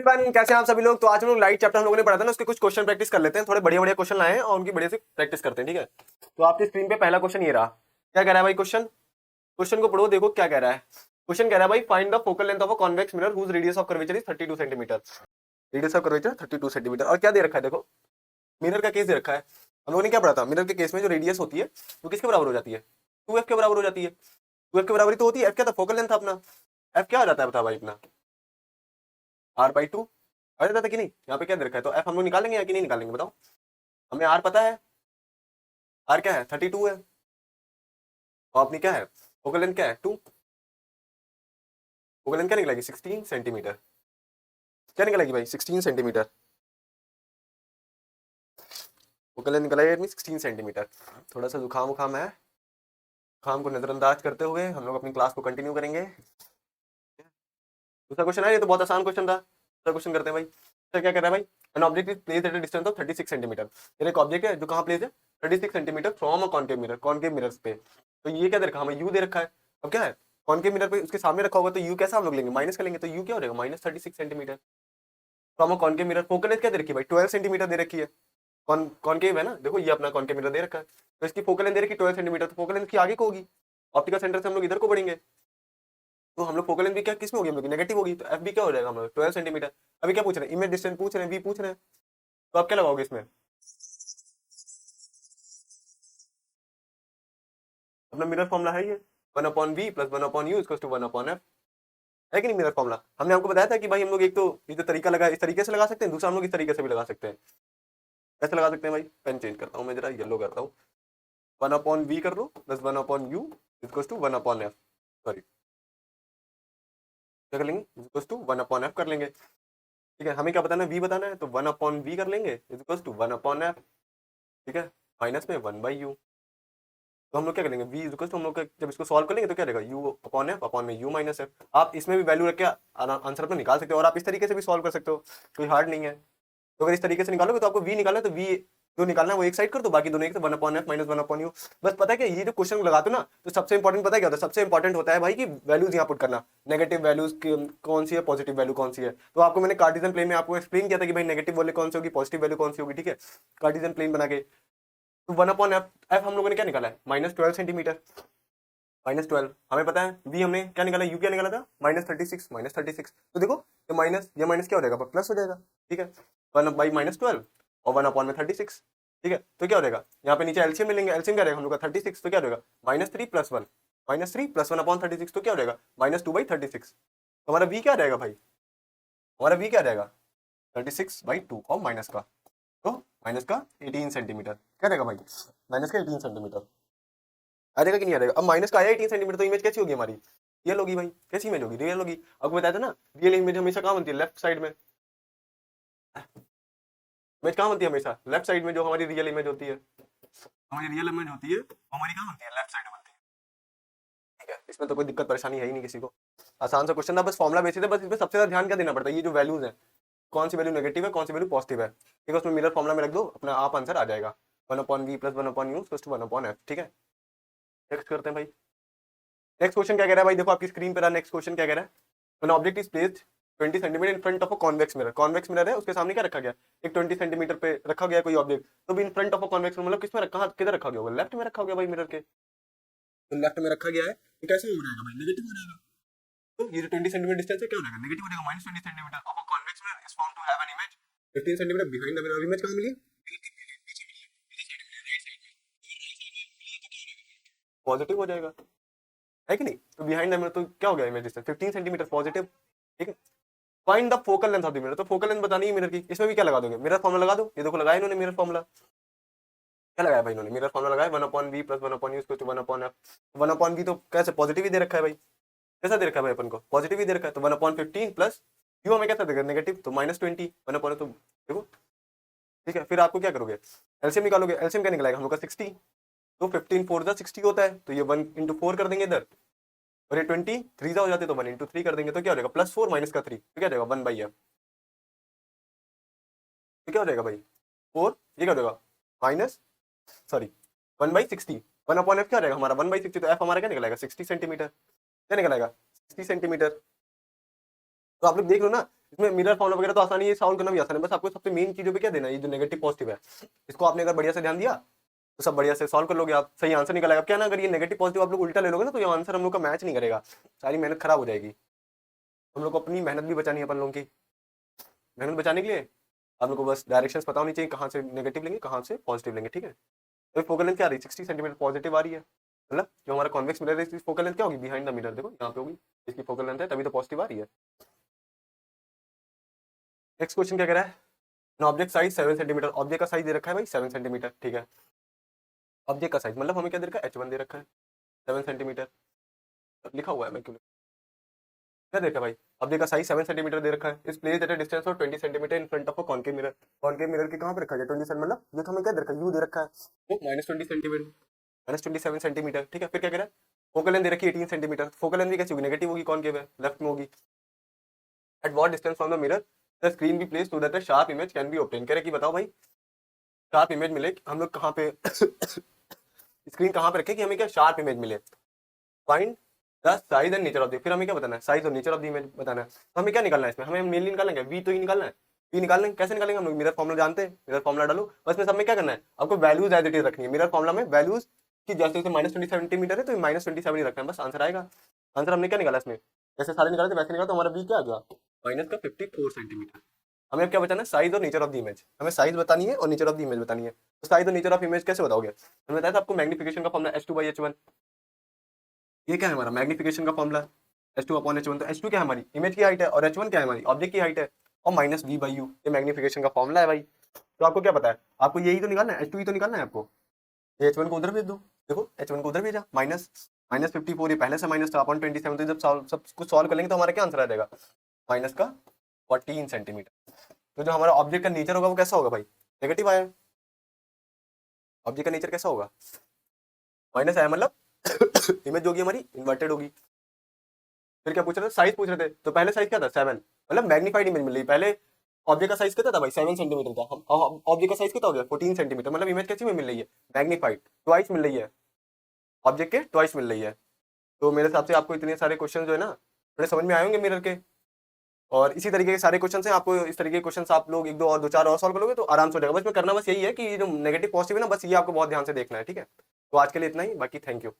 Everyone, कैसे हैं आप सभी लोग। तो आज हम लोग लाइट चैप्टर हम लोगों ने पढ़ा था ना, उसके कुछ क्वेश्चन प्रैक्टिस कर लेते हैं। थोड़े बढ़िया बढ़िया क्वेश्चन लाए हैं और उनकी बढ़िया से प्रैक्टिस करते हैं, ठीक है। तो आपकी स्क्रीन पे पहला क्वेश्चन ये रहा। क्या कह रहा है भाई क्वेश्चन? क्वेश्चन को पढ़ो, देखो क्या कह रहा है। क्वेश्चन कह रहा है भाई, find the focal length of a convex mirror whose radius of curvature is 32 centimetre. Radius of curvature 32 centimetre. और क्या दे रखा है, देखो मिरर का केस दे रखा है। हम लोगों ने क्या पढ़ा था, मिरर के केस में जो रेडियस होती है वो किसके बराबर हो जाती है? 2f के बराबर हो जाती है। 2f के बराबर ही तो होती है। f क्या था? फोकल लेंथ था अपना। f क्या आ जाता है बता भाई अपना? r/2 आ जाता था कि नहीं? यहाँ पे क्या दे रखा है, तो f हम लोग निकालेंगे या कि नहीं निकालेंगे बताओ। हमें r पता है, r क्या है? 32 है। और अपनी क्या है फोकल लेंथ? क्या है? 2। फोकल लेंथ क्या निकलेगी? 16 सेंटीमीटर। क्या निकलेगी भाई? 16 सेंटीमीटर। फोकल लेंथ निकलेगी 16 सेंटीमीटर। थोड़ा सा जुकाम उखाम है, जुकाम को नजरअंदाज करते हुए हम लोग अपनी क्लास को कंटिन्यू करेंगे। दूसरा क्वेश्चन है, ये तो बहुत आसान क्वेश्चन था। दूसरा क्वेश्चन करते हैं भाई। तो क्या कर रहा है भाई, an object is placed at a distance of 36 centimetre. ये एक ऑब्जेक्ट है जो कहाँ प्लेस है? 36 centimetre from a concave mirror, concave mirrors पे। तो ये क्या दे रखा है हमें? यू दे रखा है। अब क्या है, कॉनकेव मिरर पे उसके सामने रखा होगा, तो यू कैसा हम लोग लेंगे? माइनस करेंगे, तो यू क्या हो जाएगा? -36 centimetre from a concave mirror. Focal length क्या दे रखी है भाई? 12 सेंटीमीटर दे रखी है। कॉनकेव है ना, देखो ये अपना कॉनकेव मिरर दे रखा है, तो इसकी फोकल लेंथ दे रखी है 12 सेंटीमीटर। तो फोकल लेंथ की आगे को होगी, ऑप्टिकल सेंटर से हम लोग इधर को बढ़ेंगे, तो हम लोग फोकल लेंथ भी क्या किस में होगी? हम लोग नेगेटिव होगी। तो एफ भी क्या हो जाएगा हम लोग? 12 सेंटीमीटर। अभी क्या पूछ रहे हैं? इमेज डिस्टेंस पूछ रहे हैं, वी पूछ रहे हैं। तो आप क्या लगाओगे इसमें? अपना मिरर फॉर्मूला है ये, 1/v + 1/u = 1/f। है कि नहीं मिरर फॉर्मूला? हमने आपको बताया था कि भाई हम लोग एक तो ये जो तरीका लगा इस तरीके से लगा सकते हैं, दूसरा हम लोग इस तरीके से भी लगा सकते हैं। कैसे लगा सकते हैं भाई? पेन चेंज करता हूँ मैं जरा, येलो करता हूँ। 1/v कर लो + 1/u = 1/f। सॉरी, क्या कर लेंगे? = 1/f कर लेंगे। ठीक है, हमें क्या बताना है? v बताना है, तो 1/v कर लेंगे = 1/f। ठीक है, माइनस में 1/u। तो हम लोग क्या करेंगे? v इक्वल टू हम लोग जब इसको सॉल्व कर लेंगे तो क्या रहेगा? u/f/u-f। आप इसमें भी वैल्यू रख के आंसर अपना निकाल सकते हो, और आप इस तरीके से भी सॉल्व कर सकते हो, कोई हार्ड नहीं है। तो अगर इस तरीके से निकालोगे तो आपको v निकालना है, तो v जो निकालना है वो एक साइड कर दो, बाकी दोनों एक, तो 1/f - 1/u। बस पता है क्या, ये जो क्वेश्चन लगाते हो ना, तो सबसे इंपॉर्टेंट पता है क्या होता है? सबसे इंपॉर्टेंट होता है भाई कि वैल्यूज यहाँ पुट करना। नेगेटिव वैल्यूज कौन सी है, पॉजिटिव वैल्यू कौन सी है। तो आपको मैंने कार्टेशियन प्लेन में आपको एक्सप्लेन किया था कि भाई नेगेटिव वैल्यू कौन सी होगी, पॉजिटिव वैल्यू कौन सी होगी। ठीक है, कार्टेशियन प्लेन बना के। तो 1/f, एफ हम लोगों ने क्या निकाला है? -12 सेंटीमीटर। -12 हमें पता है। v हमने क्या निकाला? u क्या निकाला था? -36। -36 तो देखो, ये माइनस क्या हो जाएगा? प्लस हो जाएगा। ठीक है, 1/-12 और 1/36। ठीक है, तो क्या हो जाएगा? यहाँ पे नीचे एलसीएम मिलेंगे, एलसीएम क्या रहेगा हम लोग का? 36। तो क्या हो जाएगा? -3 + 1, -3 + 1/36, तो क्या हो जाएगा? -2/36। तो हमारा v क्या रहेगा भाई? हमारा v क्या रहेगा? 36/2 और माइनस का, तो माइनस का 18 सेंटीमीटर। क्या रहेगा भाई? माइनस का 18 सेंटीमीटर आ जाएगा कि नहीं आ जाएगा? अब माइनस का आया 18 सेंटीमीटर, तो इमेज कैसी होगी हमारी? रियल होगी भाई। कैसी इमेज होगी? रियल होगी। आपको बताया था ना, रियल इमेज हमेशा कहाँ बनती है? लेफ्ट साइड में। इमेज कहाँ बनती है? हमेशा लेफ्ट साइड में। जो हमारी रियल इमेज होती है, हमारी रियल इमेज होती है, वो हमारी कहाँ बनती है? लेफ्ट साइड में बनती है। ठीक है, इसमें तो कोई दिक्कत परेशानी है ही नहीं किसी को। आसान सा क्वेश्चन था, बस फॉर्मुला बेसिस है। बस इसमें सबसे ज्यादा ध्यान क्या देना पड़ता है? ये जो वैल्यूज है, कौन सी वैल्यू नेगेटिव है, कौन सी वैल्यू पॉजिटिव है। ठीक है, उसमें मिरर फॉर्मुला में रख दो, अपना आप आंसर आ जाएगा। 1/v + 1/u = 1/f। ठीक है, नेक्स्ट करते हैं भाई। नेक्स्ट क्वेश्चन क्या कह रहा है भाई? देखो आपकी स्क्रीन पर रहा। नेक्स्ट क्वेश्चन क्या कह रहा है? An object is placed 20 centimetre in front of a convex mirror. Convex mirror है, उसके सामने क्या रखा गया? एक 20 सेंटीमीटर पे रखा गया कोई ऑब्जेक्ट। तो भी in front of a convex mirror मतलब किसमें रखा, किधर रखा गया होगा? लेफ्ट में रखा गया भाई मिरर के। तो लेफ्ट में रखा गया है, तो कैसे हो जाएगा भाई? नेगेटिव हो जाएगा। तो ये जो 20 सेंटीमीटर डिस्टेंस है क्या हो जाएगा? नेगेटिव हो जाएगा। -20 centimetre of a convex mirror is found to have an image 15 centimetre behind the mirror. Image कहाँ मिली? पॉजिटिव हो जाएगा, है कि नहीं? तो बिहाइंड द मिरर तो क्या हो गया? Image distance 15 centimetre positive. ठीक है, find the focal length of the mirror. तो फोकल लेंथ बतानी है मिरर की। इसमें भी क्या लगा दोगे? मिरर फॉर्मूला लगा दो। ये देखो लगाया इन्होंने मिरर फॉर्मूला। क्या लगाया भाई इन्होंने? मिरर फॉर्मूला लगाया, 1/v + 1/u = 1/f। 1/v तो कैसे? पॉजिटिव ही दे रखा है भाई। कैसा दे रखा है भाई? अपन को पॉजिटिव ही दे रखा है। तो 1/15 प्लस u हमें कैसा देगा? नेगेटिव, तो -20 1/, तो देखो। ठीक है, फिर आपको क्या करोगे? एलसीएम निकालोगे। एलसीएम क्या निकलेगा हम लोग का? 60। तो 15 4 जा 60 होता है, तो ये 1 × 4 कर देंगे इधर, और ये 20 3 जा हो जाते, तो 1 × 3 कर देंगे। तो क्या हो जाएगा? +4 - 3, तो क्या हो जाएगा? 1/f। तो क्या हो जाएगा भाई? 4, ये क्या हो जाएगा? Minus, sorry, 1/60। 1/f क्या रहेगा हमारा? 1/60। तो f हमारा क्या निकलेगा? 60 सेंटीमीटर। क्या निकलेगा? 60 सेंटीमीटर। तो आप लोग देख लो ना, इसमें मिरर फॉर्मूला वगैरह तो आसानी है, सॉल्व करना भी आसान है, बस आपको सबसे मेन चीजों पे क्या देना है, ये जो नेगेटिव पॉजिटिव है इसको आपने अगर बढ़िया से ध्यान दिया तो सब बढ़िया से सॉल्व कर लोगे आप, सही आंसर निकल आएगा। क्या ना, अगर ये नेगेटिव पॉजिटिव आप लोग उल्टा ले लोगे ना तो ये आंसर हम लोग का मैच नहीं करेगा, सारी मेहनत खराब हो जाएगी। हम लोग को अपनी मेहनत भी बचानी है, अपन लोगों की मेहनत बचाने के लिए आप लोग को बस डायरेक्शंस पता होनी चाहिए, कहाँ से नेगेटिव लेंगे कहाँ से पॉजिटिव लेंगे, ठीक है। तो फोकल लेंथ क्या आ रही है, 60 सेंटीमीटर पॉजिटिव आ रही है, मतलब जो हमारा कॉन्वेक्स मिरर है इसकी फोकल लेंथ क्या होगी, बिहाइंड द मिरर देखो यहाँ पे होगी, इसकी फोकल लेंथ है तभी तो पॉजिटिव आ रही है। नेक्स्ट क्वेश्चन क्या कह रहा है, ऑब्जेक्ट साइज 7 सेंटीमीटर, ऑब्जेक्ट का साइज दे रखा है भाई 7 सेंटीमीटर, ठीक है। ऑब्जेक्ट का साइज मतलब हमें क्या दे रखा है, H1 दे रखा है 7 सेंटीमीटर, लिखा हुआ है मैं क्यों, क्या दे रखा है भाई, ऑब्जेक्ट का साइज 7 सेंटीमीटर दे रखा है, इस place at a distance of 20 centimetre in front of a concave mirror, concave mirror के कहाँ पे रखा है 20 सेंटीमीटर, मतलब ये तो हमें क्या दे रखा है, यू दे रखा है तो -20 सेंटीमीटर, -27 सेंटीमीटर, ठीक है। फिर क्या कह रहा है, फोकल लेंथ दे रखी है 18 सेंटीमीटर, फोकल लेंथ भी कैसी होगी, नेगेटिव होगी, कॉन्केव है लेफ्ट में होगी। At what distance from the mirror the screen be place so that a sharp image can be obtain, कह रहे कि बताओ भाई शार्प इमेज मिले हम लोग कहाँ पे स्क्रीन कहाँ पे रखें कि हमें क्या शार्प इमेज मिले, find the size and nature of the, फिर हमें क्या बताना है, साइज और नेचर ऑफ द इमेज बताना है। तो हमें क्या निकालना है इसमें, हमें मेनली निकालेंगे वी तो ही निकालना है, वी निकालेंगे, कैसे निकालेंगे हम लोग, मिरर फॉर्मुला जानते हैं, मिरर फॉर्मुला डालो बस, में सब में क्या करना है आपको वैल्यूज एज इट इज रखनी है, मिरर फॉर्मुला में वैल्यूज की जैसे -20 सेंटीमीटर है तो -27 ही रखना है, बस आंसर आएगा। आंसर हमने क्या निकाला इसमें, जैसे सारे निकाले थे वैसे निकाला तो हमारा वी क्या आ गया, माइनस का 54 सेंटीमीटर। हमें अब क्या बताना है, साइज और नेचर ऑफ द इमेज, हमें साइज बतानी है और नेचर ऑफ द इमेज बतानी है। तो साइज और नेचर ऑफ इमेज कैसे बताओगे, हमने बताया था आपको मैग्निफिकेशन का फॉर्मुला H2/H1, ये क्या है हमारा मैग्निफिकेशन का फॉर्मुला H2/H1, तो H2 क्या है हमारी इमेज की हाइट है और H1 क्या है हमारी ऑब्जेक्ट की हाइट है, और -V/U ये मैग्निफिकेशन का फॉर्मुला है भाई। तो आपको क्या पता है, आपको यही तो निकालना है, H2 ही तो निकालना है आपको, ये H1 को उधर भेज दो, देखो H1 को उधर भेजा, -54, ये पहले से माइनस था अपॉन 27, तो जब सब कुछ सॉल्व कर लेंगे तो हमारा क्या आंसर आ जाएगा, माइनस का 14 सेंटीमीटर। तो जो हमारा ऑब्जेक्ट का नेचर होगा वो कैसा होगा भाई, नेगेटिव आया, ऑब्जेक्ट का नेचर कैसा होगा, माइनस आया, मतलब इमेज जो होगी हमारी इन्वर्टेड होगी। फिर क्या पूछ रहे थे, साइज पूछ रहे थे, तो पहले साइज क्या था 7, मतलब मैग्नीफाइड इमेज मिल रही, पहले ऑब्जेक्ट का साइज कितना था भाई 7 सेंटीमीटर था, हम ऑब्जेक्ट का साइज कितना हो गया 14 सेंटीमीटर, मतलब इमेज कैसी में मिल रही है, मैग्नीफाइड, ट्वाइस मिल रही है, ऑब्जेक्ट के ट्वाइस मिल रही है। तो मेरे हिसाब से आपको इतने सारे क्वेश्चन जो है ना थोड़े समझ में आए होंगे मिरर के, और इसी तरीके के सारे क्वेश्चन हैं, आपको इस तरीके के क्वेश्चन आप लोग एक दो और दो चार और सॉल्व करोगे तो आराम से हो जाएगा। बस में करना बस यही है कि ये जो नेगेटिव पॉजिटिव है ना बस ये आपको बहुत ध्यान से देखना है, ठीक है। तो आज के लिए इतना ही, बाकी थैंक यू।